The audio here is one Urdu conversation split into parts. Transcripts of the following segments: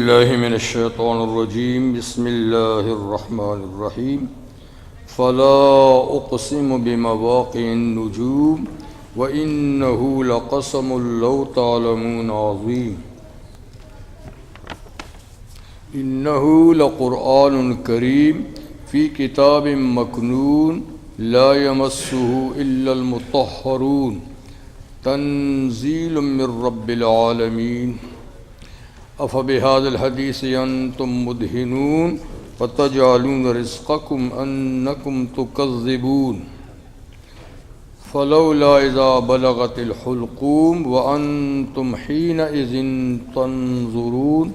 باللہ من الشیطان الرجیم بسم اللہ الرحمن الرحیم فلا اقسم بمواقع النجوم وإنه لقسم لو تعلمون عظیم انه لقرآن کریم فی کتاب مکنون لا یمسہ الا المطہرون تنزیل من رب العالمین افبہذا الحدیث انتم مدہنون فتجعلون رزقکم انکم تکذبون فلولا اذا بلغت الحلقوم وانتم حینئذ تنظرون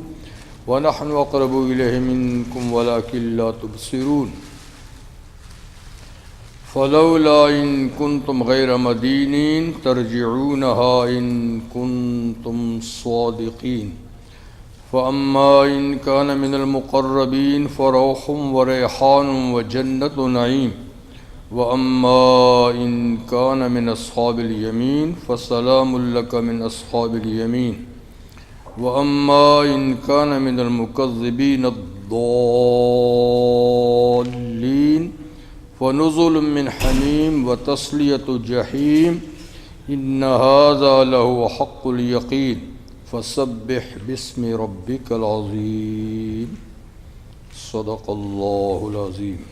ونحن اقرب الیہ منکم ولکن لا تبصرون فلولا ان کنتم غیر مدینین ترجعونها ان کنتم صادقین فأما إن كان من المقربين فروح وريحان وجنة نعيم وأما إن كان من أصحاب اليمين فسلام لك من أصحاب اليمين وأما إن كان من المكذبين الضالين فنزل من حميم وتصلية جحيم إن هذا لهو حق اليقين فسبح باسم ربک العظیم صدق اللہ العظیم۔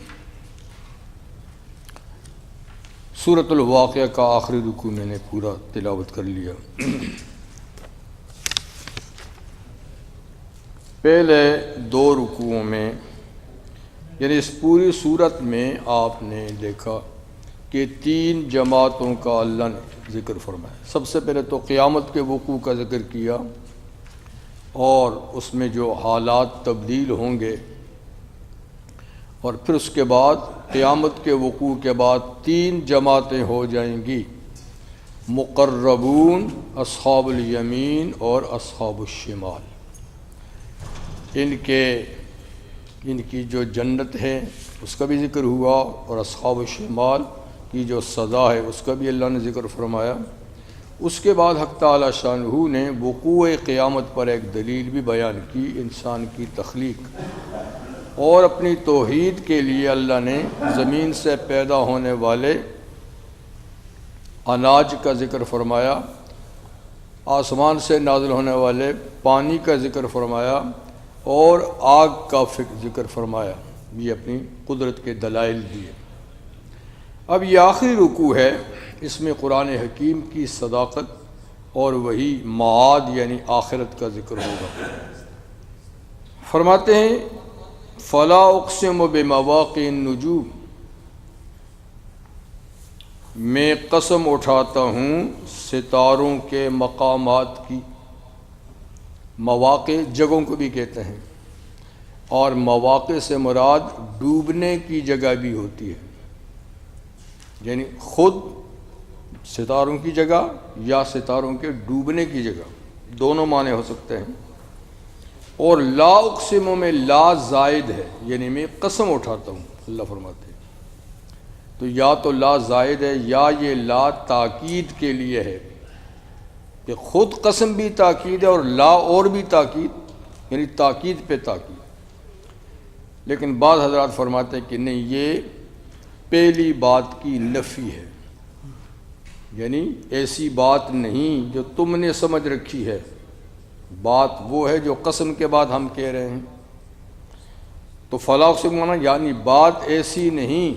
سورۃ الواقعہ کا آخری رکوع میں نے پورا تلاوت کر لیا۔ پہلے دو رکوعوں میں یعنی اس پوری سورت میں آپ نے دیکھا کہ تین جماعتوں کا اللہ نے ذکر فرمایا۔ سب سے پہلے تو قیامت کے وقوع کا ذکر کیا اور اس میں جو حالات تبدیل ہوں گے، اور پھر اس کے بعد قیامت کے وقوع کے بعد تین جماعتیں ہو جائیں گی، مقربون، اصحاب الیمین اور اصحاب الشمال۔ ان کی جو جنت ہے اس کا بھی ذکر ہوا، اور اصحاب الشمال کی جو سزا ہے اس کا بھی اللہ نے ذکر فرمایا۔ اس کے بعد حق تعالی شانہ نے وقوع قیامت پر ایک دلیل بھی بیان کی، انسان کی تخلیق، اور اپنی توحید کے لیے اللہ نے زمین سے پیدا ہونے والے اناج کا ذکر فرمایا، آسمان سے نازل ہونے والے پانی کا ذکر فرمایا، اور آگ کا ذکر فرمایا۔ یہ اپنی قدرت کے دلائل دیے۔ اب یہ آخری رکوع ہے، اس میں قرآن حکیم کی صداقت اور وہی معاد یعنی آخرت کا ذکر ہوگا۔ فرماتے ہیں فلا اقسم بمواقع النجوم، میں قسم اٹھاتا ہوں ستاروں کے مقامات کی۔ مواقع جگہوں کو بھی کہتے ہیں، اور مواقع سے مراد ڈوبنے کی جگہ بھی ہوتی ہے، یعنی خود ستاروں کی جگہ یا ستاروں کے ڈوبنے کی جگہ، دونوں معنی ہو سکتے ہیں۔ اور لا اقسم میں لا زائد ہے، یعنی میں قسم اٹھاتا ہوں، اللہ فرماتے ہیں۔ تو یا تو لا زائد ہے یا یہ لا تاکید کے لیے ہے، کہ خود قسم بھی تاکید ہے اور لا اور بھی تاکید، یعنی تاکید پہ تاکید۔ لیکن بعض حضرات فرماتے ہیں کہ نہیں، یہ پہلی بات کی نفی ہے، یعنی ایسی بات نہیں جو تم نے سمجھ رکھی ہے، بات وہ ہے جو قسم کے بعد ہم کہہ رہے ہیں۔ تو فلا اقسم یعنی بات ایسی نہیں،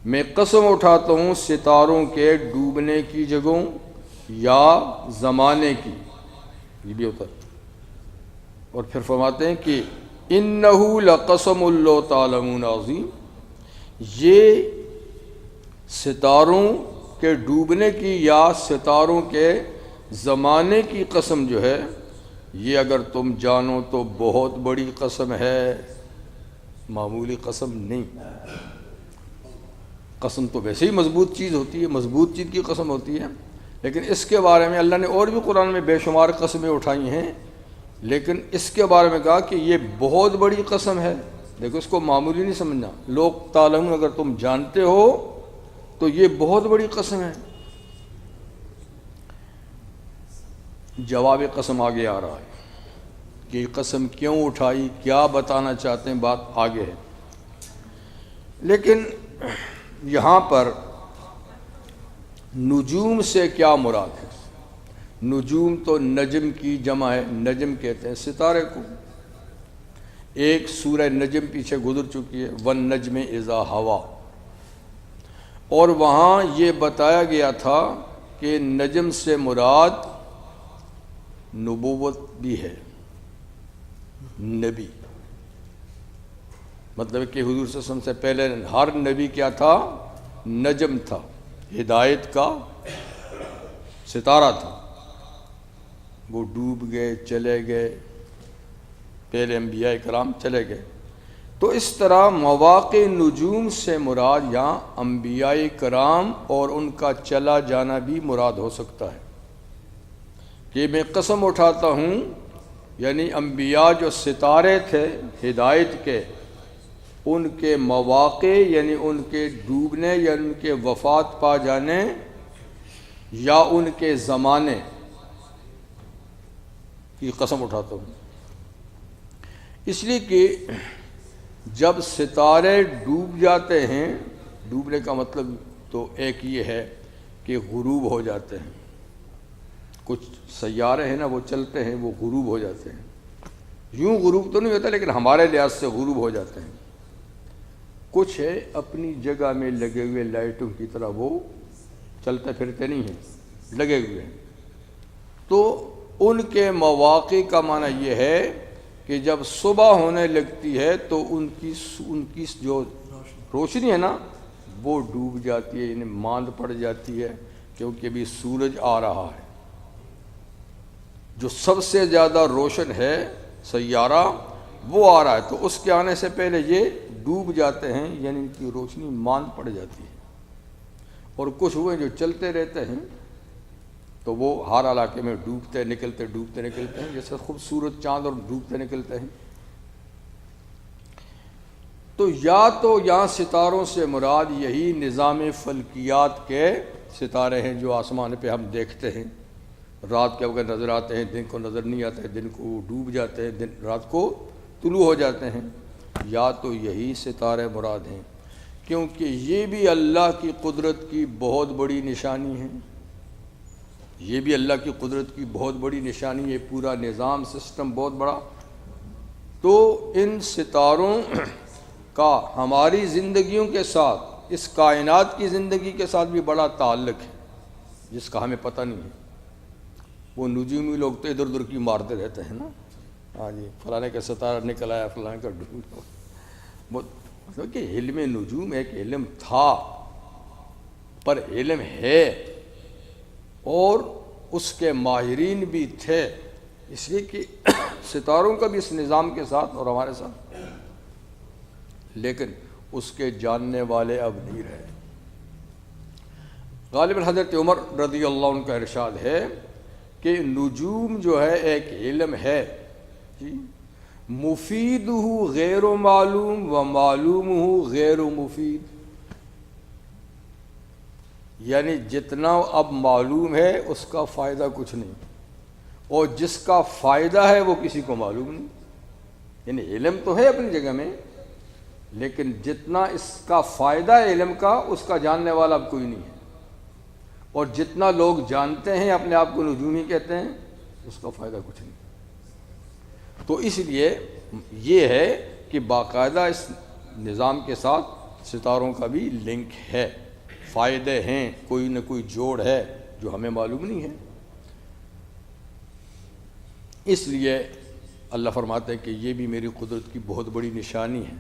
میں قسم اٹھاتا ہوں ستاروں کے ڈوبنے کی جگہوں یا زمانے کی، یہ بھی ہوتا ہے۔ اور پھر فرماتے ہیں کہ انہ لقسم لو تعلمون عظیم، یہ ستاروں کے ڈوبنے کی یا ستاروں کے زمانے کی قسم جو ہے، یہ اگر تم جانو تو بہت بڑی قسم ہے، معمولی قسم نہیں۔ قسم تو ویسے ہی مضبوط چیز ہوتی ہے، مضبوط چیز کی قسم ہوتی ہے، لیکن اس کے بارے میں اللہ نے اور بھی قرآن میں بے شمار قسمیں اٹھائی ہیں، لیکن اس کے بارے میں کہا کہ یہ بہت بڑی قسم ہے۔ دیکھو، اس کو معمولی نہیں سمجھنا، لوگ تعلم اگر تم جانتے ہو تو یہ بہت بڑی قسم ہے۔ جواب قسم آگے آ رہا ہے کہ قسم کیوں اٹھائی، کیا بتانا چاہتے ہیں، بات آگے ہے۔ لیکن یہاں پر نجوم سے کیا مراد ہے؟ نجوم تو نجم کی جمع ہے، نجم کہتے ہیں ستارے کو۔ ایک سورہ نجم پیچھے گزر چکی ہے، والنجم اذا ہوا، اور وہاں یہ بتایا گیا تھا کہ نجم سے مراد نبوت بھی ہے، نبی، مطلب کہ حضور صلی اللہ علیہ وسلم سے پہلے ہر نبی کیا تھا؟ نجم تھا، ہدایت کا ستارہ تھا۔ وہ ڈوب گئے، چلے گئے، پہلے انبیاء کرام چلے گئے۔ تو اس طرح مواقع نجوم سے مراد یہاں انبیاء کرام اور ان کا چلا جانا بھی مراد ہو سکتا ہے، کہ میں قسم اٹھاتا ہوں، یعنی انبیاء جو ستارے تھے ہدایت کے، ان کے مواقع یعنی ان کے ڈوبنے یا ان کے وفات پا جانے یا ان کے زمانے کی قسم اٹھاتا ہوں۔ اس لیے کہ جب ستارے ڈوب جاتے ہیں، ڈوبنے کا مطلب تو ایک یہ ہے کہ غروب ہو جاتے ہیں، کچھ سیارے ہیں نا وہ چلتے ہیں، وہ غروب ہو جاتے ہیں۔ یوں غروب تو نہیں ہوتا لیکن ہمارے لحاظ سے غروب ہو جاتے ہیں۔ کچھ ہے اپنی جگہ میں لگے ہوئے لائٹوں کی طرح، وہ چلتے پھرتے نہیں ہیں، لگے ہوئے ہیں۔ تو ان کے مواقع کا معنی یہ ہے کہ جب صبح ہونے لگتی ہے تو ان کی جو روشنی ہے نا وہ ڈوب جاتی ہے، یعنی ماند پڑ جاتی ہے، کیونکہ ابھی سورج آ رہا ہے۔ جو سب سے زیادہ روشن ہے سیارہ وہ آ رہا ہے، تو اس کے آنے سے پہلے یہ ڈوب جاتے ہیں، یعنی ان کی روشنی ماند پڑ جاتی ہے۔ اور کچھ ہوئے جو چلتے رہتے ہیں تو وہ ہر علاقے میں ڈوبتے نکلتے ہیں، جیسے خوبصورت چاند اور ڈوبتے نکلتے ہیں۔ تو یہاں ستاروں سے مراد یہی نظام فلکیات کے ستارے ہیں جو آسمان پہ ہم دیکھتے ہیں، رات کے وقت نظر آتے ہیں، دن کو نظر نہیں آتے، دن کو ڈوب جاتے ہیں، رات کو طلوع ہو جاتے ہیں۔ یا تو یہی ستارے مراد ہیں، کیونکہ یہ بھی اللہ کی قدرت کی بہت بڑی نشانی ہے، یہ بھی اللہ کی قدرت کی بہت بڑی نشانی ہے، پورا نظام سسٹم بہت بڑا۔ تو ان ستاروں کا ہماری زندگیوں کے ساتھ، اس کائنات کی زندگی کے ساتھ بھی بڑا تعلق ہے، جس کا ہمیں پتہ نہیں ہے۔ وہ نجومی لوگ تو ادھر ادھر کی مارتے رہتے ہیں نا، ہاں جی فلانے کا ستارہ نکل آیا، فلانے کا ڈوب، مطلب کہ علم نجوم ایک علم تھا، پر علم ہے اور اس کے ماہرین بھی تھے، اس لیے کہ ستاروں کا بھی اس نظام کے ساتھ اور ہمارے ساتھ، لیکن اس کے جاننے والے اب نہیں رہے۔ غالباً حضرت عمر رضی اللہ عنہ کا ارشاد ہے کہ نجوم جو ہے ایک علم ہے جی، مفیدہ غیر معلوم و معلومہ غیر مفید، یعنی جتنا اب معلوم ہے اس کا فائدہ کچھ نہیں، اور جس کا فائدہ ہے وہ کسی کو معلوم نہیں۔ یعنی علم تو ہے اپنی جگہ میں، لیکن جتنا اس کا فائدہ ہے علم کا، اس کا جاننے والا اب کوئی نہیں ہے، اور جتنا لوگ جانتے ہیں اپنے آپ کو نجومی کہتے ہیں، اس کا فائدہ کچھ نہیں۔ تو اس لیے یہ ہے کہ باقاعدہ اس نظام کے ساتھ ستاروں کا بھی لنک ہے، فائدے ہیں، کوئی نہ کوئی جوڑ ہے جو ہمیں معلوم نہیں ہے۔ اس لیے اللہ فرماتے ہیں کہ یہ بھی میری قدرت کی بہت بڑی نشانی ہے۔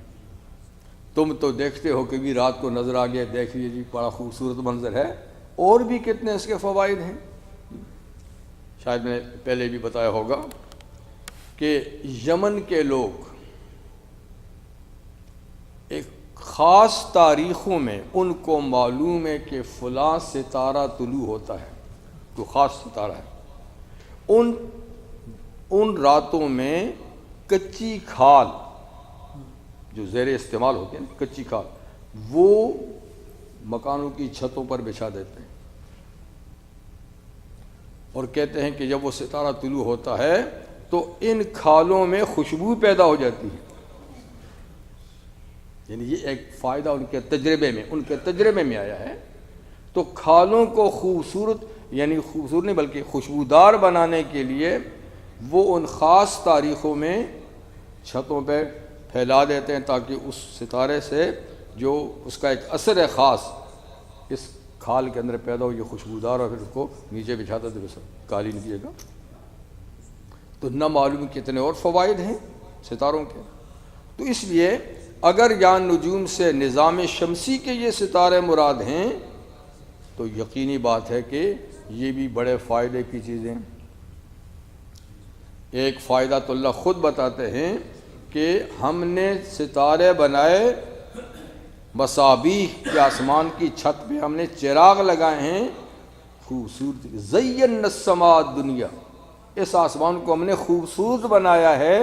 تم تو دیکھتے ہو کہ بھی رات کو نظر آ گیا، دیکھ لیجیے جی بڑا خوبصورت منظر ہے، اور بھی کتنے اس کے فوائد ہیں۔ شاید میں نے پہلے بھی بتایا ہوگا کہ یمن کے لوگ ایک خاص تاریخوں میں ان کو معلوم ہے کہ فلاں ستارہ طلوع ہوتا ہے، تو خاص ستارہ ہے۔ ان راتوں میں کچی کھال جو زیر استعمال ہوتے ہیں، کچی کھال، وہ مکانوں کی چھتوں پر بچھا دیتے ہیں، اور کہتے ہیں کہ جب وہ ستارہ طلوع ہوتا ہے تو ان کھالوں میں خوشبو پیدا ہو جاتی ہے. یعنی یہ ایک فائدہ ان کے تجربے میں آیا ہے. تو کھالوں کو خوبصورت، یعنی خوبصورت نہیں بلکہ خوشبودار بنانے کے لیے وہ ان خاص تاریخوں میں چھتوں پہ پھیلا دیتے ہیں تاکہ اس ستارے سے جو اس کا ایک اثر ہے خاص اس کھال کے اندر پیدا ہو، یہ خوشبودار، اور پھر اس کو نیچے بچھاتا تو کالی نہیں کیے گا. تو نہ معلوم کتنے اور فوائد ہیں ستاروں کے. تو اس لیے اگر یا نجوم سے نظام شمسی کے یہ ستارے مراد ہیں تو یقینی بات ہے کہ یہ بھی بڑے فائدے کی چیزیں. ایک فائدہ تو اللہ خود بتاتے ہیں کہ ہم نے ستارے بنائے، مصابیح کے آسمان کی چھت پہ ہم نے چراغ لگائے ہیں خوبصورت. زینا السماء الدنیا، اس آسمان کو ہم نے خوبصورت بنایا ہے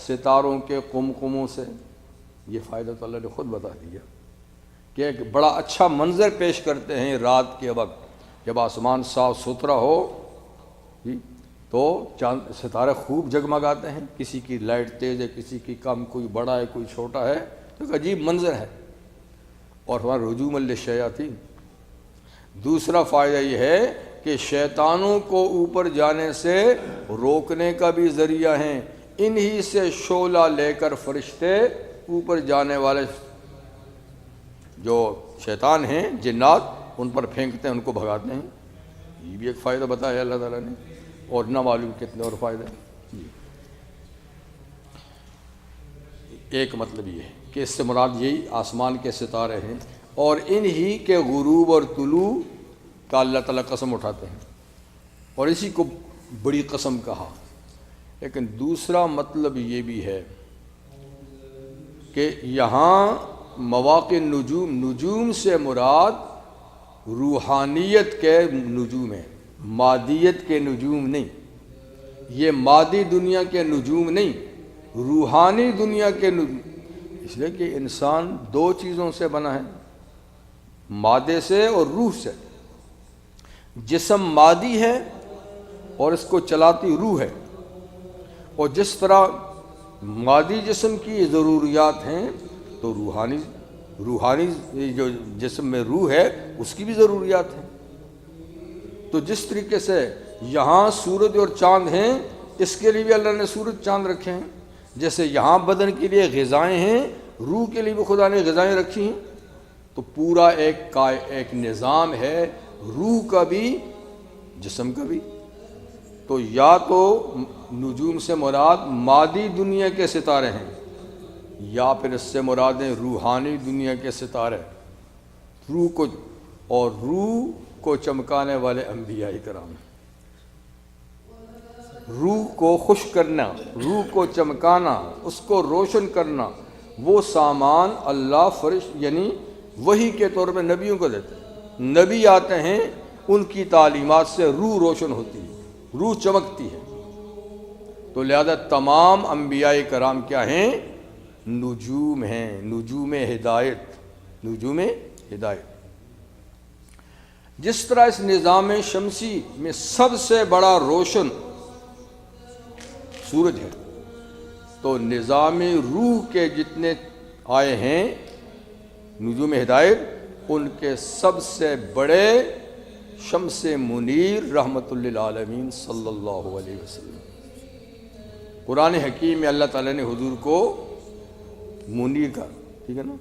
ستاروں کے قمقموں سے. یہ فائدہ تو اللہ نے خود بتا دیا کہ ایک بڑا اچھا منظر پیش کرتے ہیں رات کے وقت جب آسمان صاف ستھرا ہو تو چاند ستارے خوب جگمگاتے ہیں. کسی کی لائٹ تیز ہے، کسی کی کم، کوئی بڑا ہے کوئی چھوٹا ہے، تو ایک عجیب منظر ہے. اور ہمارا رجوما للشیاطین. دوسرا فائدہ یہ ہے کہ شیطانوں کو اوپر جانے سے روکنے کا بھی ذریعہ ہیں. انہی سے شعلہ لے کر فرشتے اوپر جانے والے جو شیطان ہیں، جنات، ان پر پھینکتے ہیں، ان کو بھگاتے ہیں. یہ بھی ایک فائدہ بتایا اللہ تعالیٰ نے، اور نہ معلوم کتنے اور فائدے. ایک مطلب یہ ہے کہ اس سے مراد یہی آسمان کے ستارے ہیں، اور انہی کے غروب اور طلوع کا اللہ تعالیٰ قسم اٹھاتے ہیں، اور اسی کو بڑی قسم کہا. لیکن دوسرا مطلب یہ بھی ہے کہ یہاں مواقع نجوم سے مراد روحانیت کے نجوم ہیں، مادیت کے نجوم نہیں. یہ مادی دنیا کے نجوم نہیں، روحانی دنیا کے نجوم. اس لیے کہ انسان دو چیزوں سے بنا ہے، مادے سے اور روح سے. جسم مادی ہے اور اس کو چلاتی روح ہے، اور جس طرح مادی جسم کی ضروریات ہیں تو روحانی جو جسم میں روح ہے اس کی بھی ضروریات ہیں. تو جس طریقے سے یہاں سورج اور چاند ہیں، اس کے لیے بھی اللہ نے سورج چاند رکھے ہیں. جیسے یہاں بدن کے لیے غذائیں ہیں، روح کے لیے بھی خدا نے غذائیں رکھی ہیں. تو پورا ایک نظام ہے، روح کا بھی جسم کا بھی. تو یا تو نجوم سے مراد مادی دنیا کے ستارے ہیں، یا پھر اس سے مراد ہیں روحانی دنیا کے ستارے. روح کو چمکانے والے انبیاء کرام. روح کو خوش کرنا، روح کو چمکانا، اس کو روشن کرنا، وہ سامان اللہ یعنی وحی کے طور پہ نبیوں کو دیتے ہیں. نبی آتے ہیں، ان کی تعلیمات سے روح روشن ہوتی ہے، روح چمکتی ہے. تو لہذا تمام انبیاء کرام کیا ہیں؟ نجوم ہیں، نجوم ہدایت. نجوم ہدایت. جس طرح اس نظام شمسی میں سب سے بڑا روشن سورج ہے، تو نظام روح کے جتنے آئے ہیں نجوم ہدایت، ان کے سب سے بڑے شمس منیر رحمت للعالمین صلی اللہ علیہ وسلم. قرآن حکیم میں اللہ تعالیٰ نے حضور کو منیر کا، ٹھیک ہے نا،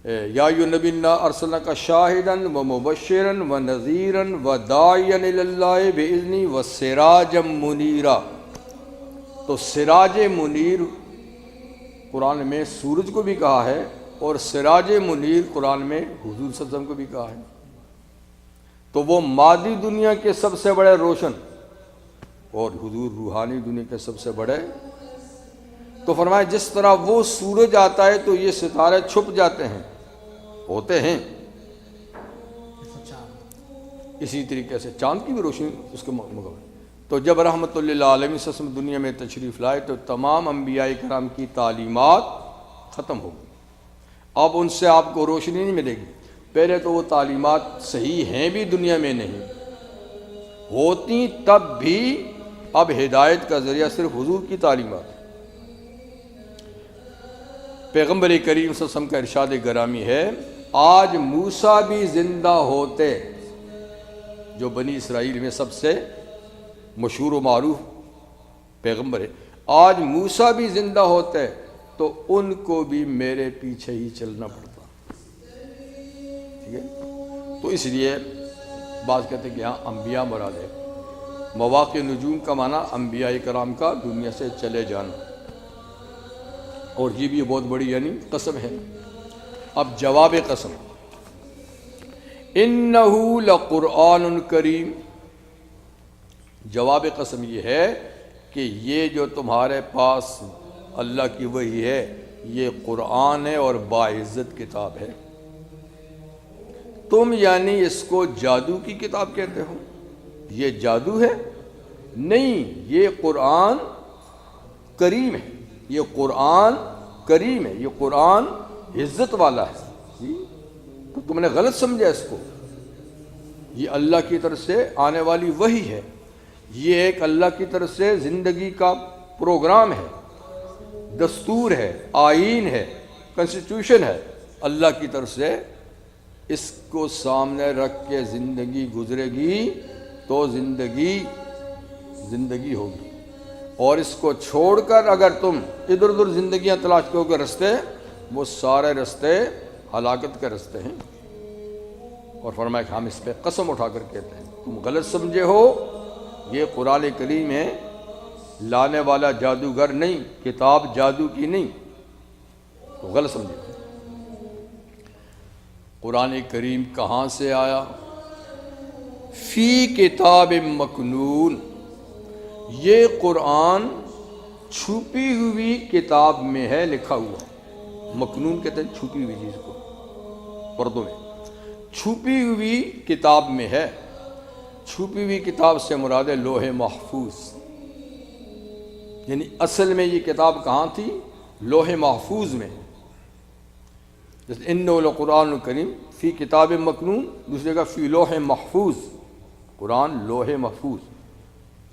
یا ایھا النبی انا ارسلناک شاہدا ومبشرا ونذیرا وداعیا الی اللہ باذنہ وسراجا منیرا. تو سراج منیر قرآن میں سورج کو بھی کہا ہے، اور سراج منیر قرآن میں حضور صلی اللہ علیہ وسلم کو بھی کہا ہے. تو وہ مادی دنیا کے سب سے بڑے روشن، اور حضور روحانی دنیا کے سب سے بڑے. تو فرمایا جس طرح وہ سورج آتا ہے تو یہ ستارے چھپ جاتے ہیں، ہوتے ہیں، اسی طریقے سے چاند کی بھی روشنی اس کے مقابلے. تو جب رحمت للعالمین صلی اللہ علیہ وسلم دنیا میں تشریف لائے تو تمام انبیاء کرام کی تعلیمات ختم ہو گئی. اب ان سے آپ کو روشنی نہیں ملے گی. پہلے تو وہ تعلیمات صحیح ہیں بھی دنیا میں نہیں ہوتی، تب بھی اب ہدایت کا ذریعہ صرف حضور کی تعلیمات. پیغمبر کریم صلی اللہ علیہ وسلم کا ارشاد گرامی ہے آج موسیٰ بھی زندہ ہوتے، جو بنی اسرائیل میں سب سے مشہور و معروف پیغمبر ہے، آج موسیٰ بھی زندہ ہوتے تو ان کو بھی میرے پیچھے ہی چلنا پڑتا. ٹھیک ہے، تو اس لیے بعض کہتے ہیں کہ یہاں انبیاء مراد ہے. مواقع نجوم کا معنی انبیاء کرام کا دنیا سے چلے جانا، اور یہ بھی بہت بڑی یعنی قسم ہے. اب جواب قسم، انہ لقرآن کریم. جواب قسم یہ ہے کہ یہ جو تمہارے پاس اللہ کی وحی ہے یہ قرآن ہے اور باعزت کتاب ہے. تم یعنی اس کو جادو کی کتاب کہتے ہو، یہ جادو ہے؟ نہیں، یہ قرآن کریم ہے، یہ قرآن کریم ہے، یہ قرآن عزت والا ہے. جی تو تم نے غلط سمجھا اس کو. یہ اللہ کی طرف سے آنے والی وحی ہے، یہ ایک اللہ کی طرف سے زندگی کا پروگرام ہے، دستور ہے، آئین ہے، کنسٹیٹیوشن ہے اللہ کی طرف سے. اس کو سامنے رکھ کے زندگی گزرے گی تو زندگی ہوگی، اور اس کو چھوڑ کر اگر تم ادھر ادھر زندگیاں تلاش کرو گے رستے، وہ سارے رستے ہلاکت کے رستے ہیں. اور فرمایا کہ ہم اس پہ قسم اٹھا کر کہتے ہیں تم غلط سمجھے ہو، یہ قرآن کریم ہے، لانے والا جادوگر نہیں، کتاب جادو کی نہیں، تو غلط سمجھے. قرآن کریم کہاں سے آیا؟ فی کتاب مکنون. یہ قرآن چھپی ہوئی کتاب میں ہے لکھا ہوا. مکنون کہتے ہیں چھپی ہوئی چیز کو، پردوں میں. چھپی ہوئی کتاب میں ہے. چھپی ہوئی کتاب سے مراد ہے لوح محفوظ. یعنی اصل میں یہ کتاب کہاں تھی؟ لوح محفوظ میں. جیسے انہ لقرآن کریم فی کتاب مکنون، دوسرے کا فی لوح محفوظ. قرآن لوح محفوظ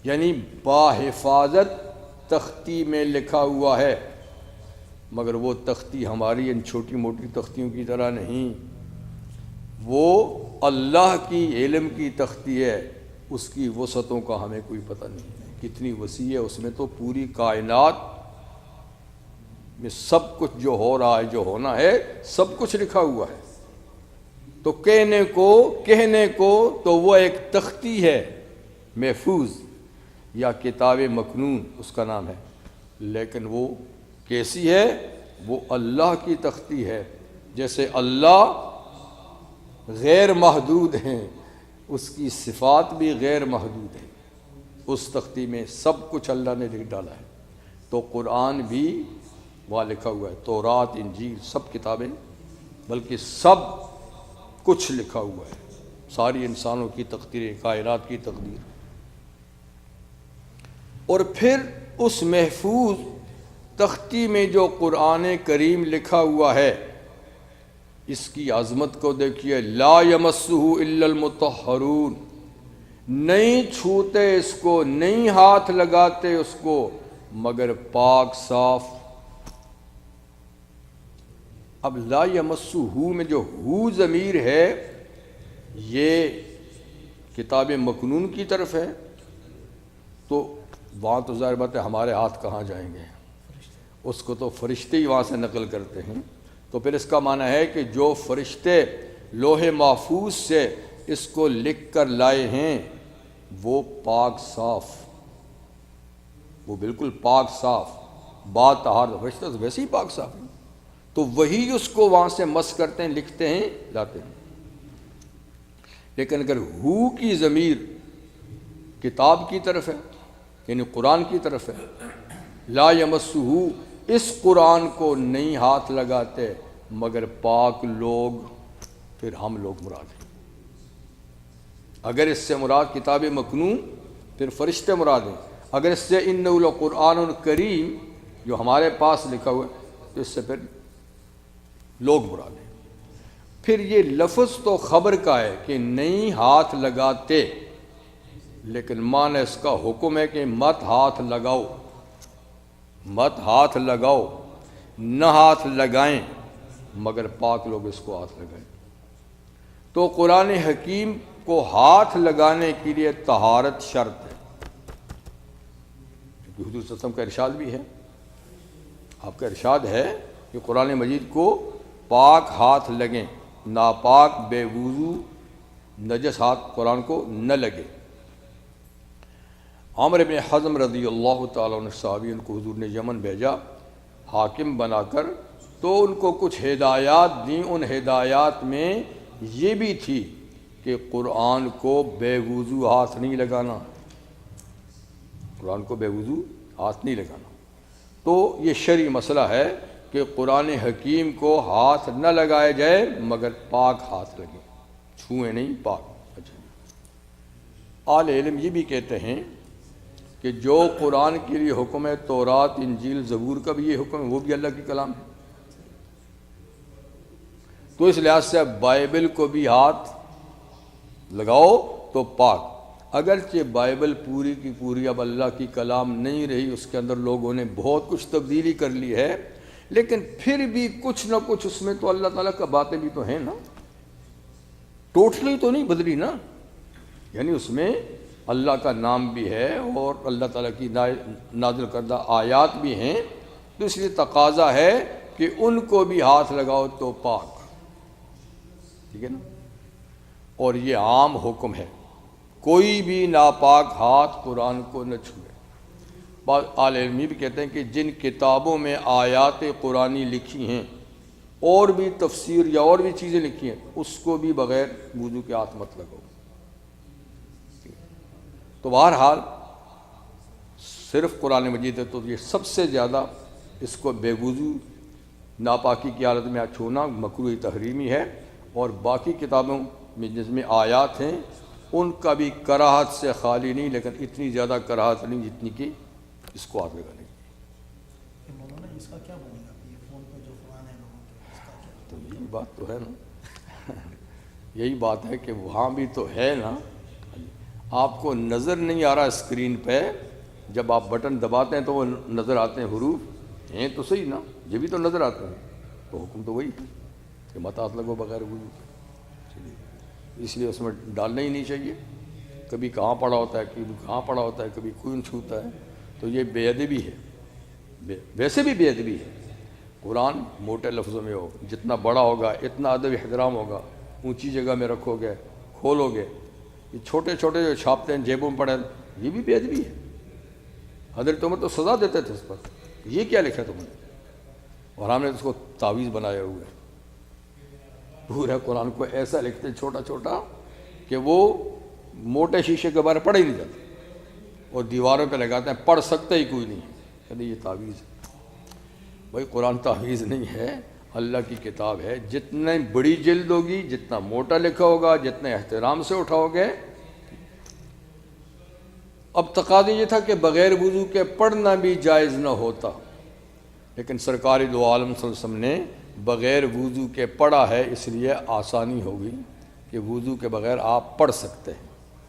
یعنی باحفاظت تختی میں لکھا ہوا ہے، مگر وہ تختی ہماری ان چھوٹی موٹی تختیوں کی طرح نہیں، وہ اللہ کی علم کی تختی ہے. اس کی وسعتوں کا ہمیں کوئی پتہ نہیں کتنی وسیع ہے. اس میں تو پوری کائنات میں سب کچھ جو ہو رہا ہے، جو ہونا ہے، سب کچھ لکھا ہوا ہے. تو کہنے کو تو وہ ایک تختی ہے محفوظ، یا کتاب مکنون اس کا نام ہے، لیکن وہ کیسی ہے؟ وہ اللہ کی تختی ہے. جیسے اللہ غیر محدود ہیں، اس کی صفات بھی غیر محدود ہیں. اس تختی میں سب کچھ اللہ نے لکھ ڈالا ہے. تو قرآن بھی وہاں لکھا ہوا ہے، تورات، انجیل، سب کتابیں، بلکہ سب کچھ لکھا ہوا ہے، ساری انسانوں کی تقدیریں، کائنات کی تقدیر. اور پھر اس محفوظ تختی میں جو قرآن کریم لکھا ہوا ہے، اس کی عظمت کو دیکھیے. لا یمسہ الا المطہرون. نہیں چھوتے اس کو، نہیں ہاتھ لگاتے اس کو مگر پاک صاف. اب لا یمسہ میں جو ہو ضمیر ہے یہ کتاب مکنون کی طرف ہے، تو وہاں تو ظاہر بات ہے ہمارے ہاتھ کہاں جائیں گے، اس کو تو فرشتے ہی وہاں سے نقل کرتے ہیں. تو پھر اس کا معنی ہے کہ جو فرشتے لوح محفوظ سے اس کو لکھ کر لائے ہیں وہ پاک صاف، وہ بالکل پاک صاف، با طہارت. فرشتے تو ویسے ہی پاک صاف ہیں، تو وہی اس کو وہاں سے مس کرتے ہیں، لکھتے ہیں، لاتے ہیں. لیکن اگر ہو کی ضمیر کتاب کی طرف ہے، یعنی قرآن کی طرف ہے، لا یمسہ، اس قرآن کو نہیں ہاتھ لگاتے مگر پاک لوگ، پھر ہم لوگ مراد ہیں. اگر اس سے مراد کتاب مکنون پھر فرشتے مراد ہیں. اگر اس سے انہ لقرآن کریم جو ہمارے پاس لکھا ہوا ہے تو اس سے پھر لوگ مراد ہیں. پھر یہ لفظ تو خبر کا ہے کہ نہیں ہاتھ لگاتے، لیکن معنی اس کا حکم ہے کہ مت ہاتھ لگاؤ، مت ہاتھ لگاؤ، نہ ہاتھ لگائیں مگر پاک لوگ اس کو ہاتھ لگائیں۔ تو قرآن حکیم کو ہاتھ لگانے کے لیے طہارت شرط ہے، کیونکہ حضور صلی اللہ علیہ وسلم کا ارشاد بھی ہے، آپ کا ارشاد ہے کہ قرآن مجید کو پاک ہاتھ لگیں، ناپاک بے وضو نجس ہاتھ قرآن کو نہ لگے۔ عمر بن حزم رضی اللہ تعالیٰ عنہ صحابی، ان کو حضور نے یمن بھیجا حاکم بنا کر، تو ان کو کچھ ہدایات دیں، ان ہدایات میں یہ بھی تھی کہ قرآن کو بے وضو ہاتھ نہیں لگانا، قرآن کو بے وضو ہاتھ نہیں لگانا۔ تو یہ شرعی مسئلہ ہے کہ قرآن حکیم کو ہاتھ نہ لگائے جائے مگر پاک ہاتھ لگے، چھوئیں نہیں، پاک۔ اچھا، اہل علم یہ بھی کہتے ہیں کہ جو قرآن کے لیے حکم ہے، تورات، انجیل، زبور کا بھی یہ حکم ہے، وہ بھی اللہ کی کلام ہے۔ تو اس لحاظ سے بائبل کو بھی ہاتھ لگاؤ تو پاک، اگرچہ بائبل پوری کی پوری اب اللہ کی کلام نہیں رہی، اس کے اندر لوگوں نے بہت کچھ تبدیلی کر لی ہے، لیکن پھر بھی کچھ نہ کچھ اس میں تو اللہ تعالیٰ کا باتیں بھی تو ہیں نا، ٹوٹلی تو نہیں بدلی نا، یعنی اس میں اللہ کا نام بھی ہے اور اللہ تعالیٰ کی نازل کردہ آیات بھی ہیں، تو اس لیے تقاضا ہے کہ ان کو بھی ہاتھ لگاؤ تو پاک، ٹھیک ہے نا۔ اور یہ عام حکم ہے، کوئی بھی ناپاک ہاتھ قرآن کو نہ چھوئے۔ بعض اہل علم بھی کہتے ہیں کہ جن کتابوں میں آیات قرآنی لکھی ہیں اور بھی تفسیر یا اور بھی چیزیں لکھی ہیں، اس کو بھی بغیر وضو کے ہاتھ مت لگاؤ۔ تو بہرحال صرف قرآن مجید ہے تو یہ سب سے زیادہ اس کو بے وضو ناپاکی کی حالت میں چھونا مکروہ تحریمی ہے، اور باقی کتابوں میں جس میں آیات ہیں ان کا بھی کراہت سے خالی نہیں، لیکن اتنی زیادہ کراہت نہیں جتنی کہ اس کو ہاتھ لگانے کی۔ مولانا اس کا کیا بنے گا؟ یہ فون پہ جو قرآن ہے لوگوں کے، اس کا کیا؟ تو یہی بات تو ہے نا، یہی بات ہے کہ وہاں بھی تو ہے نا، آپ کو نظر نہیں آ رہا اسکرین پہ، جب آپ بٹن دباتے ہیں تو وہ نظر آتے ہیں، حروف ہیں تو صحیح نا، یہ بھی تو نظر آتے ہیں، تو حکم تو وہی ہے کہ مت ہاتھ لگو بغیر وضو کے۔ اس لیے اس میں ڈالنا ہی نہیں چاہیے، کبھی کہاں پڑا ہوتا ہے، کبھی کہاں پڑا ہوتا ہے، کبھی خون چھوتا ہے، تو یہ بے ادبی ہے، ویسے بھی بے ادبی ہے۔ قرآن موٹے لفظوں میں ہو، جتنا بڑا ہوگا اتنا ادب احترام ہوگا، اونچی جگہ میں رکھو گے، کھولو گے، یہ چھوٹے چھوٹے جو چھاپتے ہیں جیبوں میں پڑے، یہ بھی بے ادبی ہے۔ حضرت عمر تو سزا دیتے تھے اس پر، یہ کیا لکھا تم نے، اور ہم نے اس کو تعویذ بنائے ہوئے، پورے قرآن کو ایسا لکھتے چھوٹا چھوٹا کہ وہ موٹے شیشے کے بارے پڑھے ہی نہیں جاتے، اور دیواروں پہ لگاتے ہیں، پڑھ سکتا ہی کوئی نہیں، کہتے یہ تعویذ ہے۔ بھائی قرآن تعویذ نہیں ہے، اللہ کی کتاب ہے، جتنے بڑی جلد ہوگی، جتنا موٹا لکھا ہوگا، جتنے احترام سے اٹھاؤ گے۔ اب تقاضا یہ تھا کہ بغیر وضو کے پڑھنا بھی جائز نہ ہوتا، لیکن سرکار دو عالم صلی اللہ علیہ وسلم نے بغیر وضو کے پڑھا ہے، اس لیے آسانی ہوگی کہ وضو کے بغیر آپ پڑھ سکتے ہیں،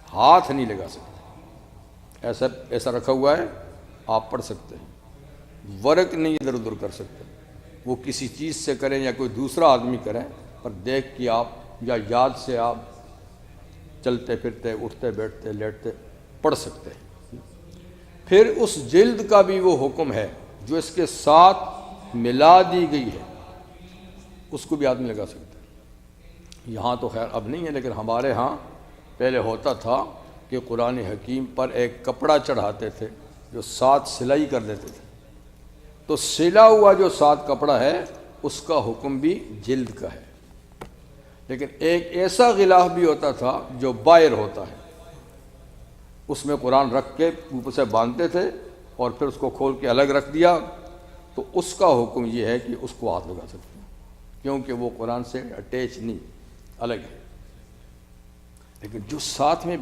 ہاتھ نہیں لگا سکتے، ایسا رکھا ہوا ہے، آپ پڑھ سکتے ہیں، ورق نہیں ادھر ادھر کر سکتے، وہ کسی چیز سے کریں یا کوئی دوسرا آدمی کریں، پر دیکھ کے آپ یا یاد سے آپ چلتے پھرتے، اٹھتے بیٹھتے لیٹتے پڑھ سکتے ہیں۔ پھر اس جلد کا بھی وہ حکم ہے جو اس کے ساتھ ملا دی گئی ہے، اس کو بھی آدمی لگا سکتا ہے۔ یہاں تو خیر اب نہیں ہے، لیکن ہمارے ہاں پہلے ہوتا تھا کہ قرآن حکیم پر ایک کپڑا چڑھاتے تھے جو ساتھ سلائی کر دیتے تھے، تو سلا ہوا جو ساتھ کپڑا ہے اس کا حکم بھی جلد کا ہے، لیکن ایک ایسا غلاف بھی ہوتا تھا جو بائر ہوتا ہے، اس میں قرآن رکھ کے اوپر سے باندھتے تھے اور پھر اس کو کھول کے الگ رکھ دیا، تو اس کا حکم یہ ہے کہ اس کو ہاتھ لگا سکتے ہیں، کیونکہ وہ قرآن سے اٹیچ نہیں، الگ ہے۔ لیکن جو ساتھ میں